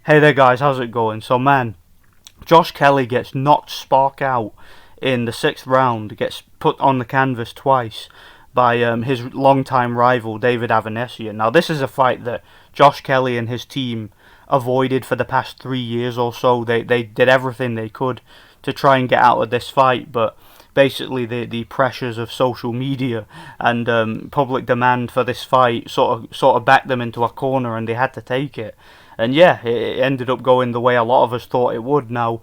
Hey there guys, how's it going? So man, Josh Kelly gets knocked spark out in the 6th round, gets put on the canvas twice by his longtime rival David Avanesyan. Now this is a fight that Josh Kelly and his team avoided for the past 3 years or so. They did everything they could to try and get out of this fight, but basically the pressures of social media and public demand for this fight sort of backed them into a corner, and they had to take it. And yeah, it ended up going the way a lot of us thought it would. Now,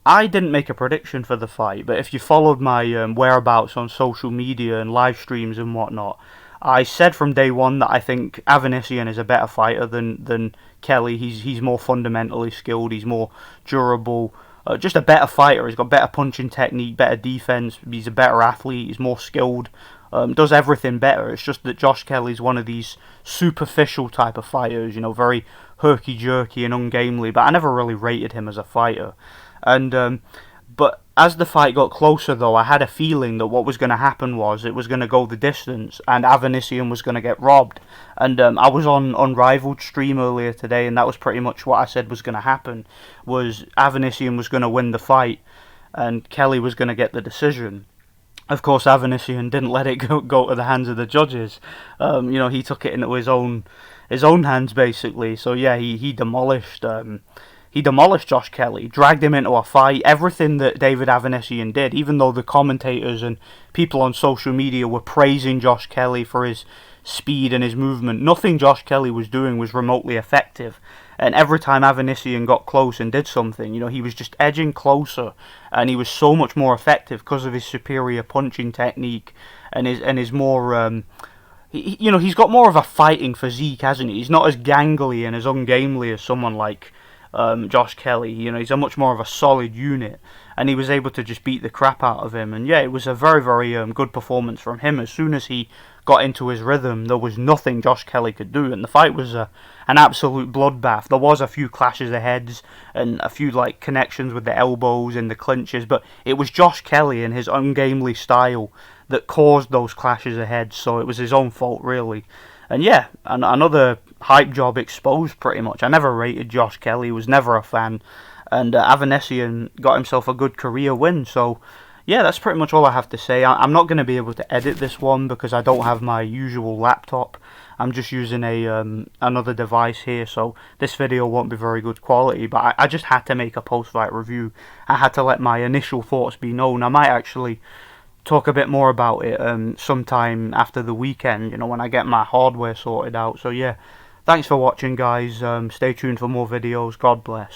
I didn't make a prediction for the fight, but if you followed my whereabouts on social media and live streams and whatnot, I said from day one that I think Avanesyan is a better fighter than Kelly. He's more fundamentally skilled. He's more durable. Just a better fighter. He's got better punching technique, better defense. He's a better athlete. He's more skilled. Does everything better. It's just that Josh Kelly's one of these superficial type of fighters, very herky-jerky and ungamely, but I never really rated him as a fighter. And but as the fight got closer, though, I had a feeling that what was going to happen was it was going to go the distance, and Avanesyan was going to get robbed. And I was on Unrivaled stream earlier today, and that was pretty much what I said was going to happen. Was Avanesyan was going to win the fight, and Kelly was going to get the decision. Of course, Avanesyan didn't let it go to the hands of the judges. He took it into his own hands basically. So yeah, he demolished Josh Kelly, dragged him into a fight. Everything that David Avanesyan did, even though the commentators and people on social media were praising Josh Kelly for his speed and his movement, nothing Josh Kelly was doing was remotely effective. And every time Avanesyan got close and did something, he was just edging closer, and he was so much more effective because of his superior punching technique and his more he's got more of a fighting physique, hasn't he? He's not as gangly and as ungamely as someone like Josh Kelly. He's a much more of a solid unit, and he was able to just beat the crap out of him. And yeah, it was a very, very good performance from him. As soon as he got into his rhythm, there was nothing Josh Kelly could do, and the fight was an absolute bloodbath. There was a few clashes of heads and a few connections with the elbows and the clinches, but it was Josh Kelly and his ungamely style that caused those clashes of heads, so it was his own fault really. And yeah, another hype job exposed pretty much. I never rated Josh Kelly, was never a fan, and Avanesyan got himself a good career win. So yeah, that's pretty much all I have to say. I'm not going to be able to edit this one because I don't have my usual laptop. I'm just using another device here, so this video won't be very good quality, but I just had to make a post-fight review. I had to let my initial thoughts be known. I might actually talk a bit more about it sometime after the weekend, when I get my hardware sorted out. So yeah, thanks for watching guys. Stay tuned for more videos. God bless.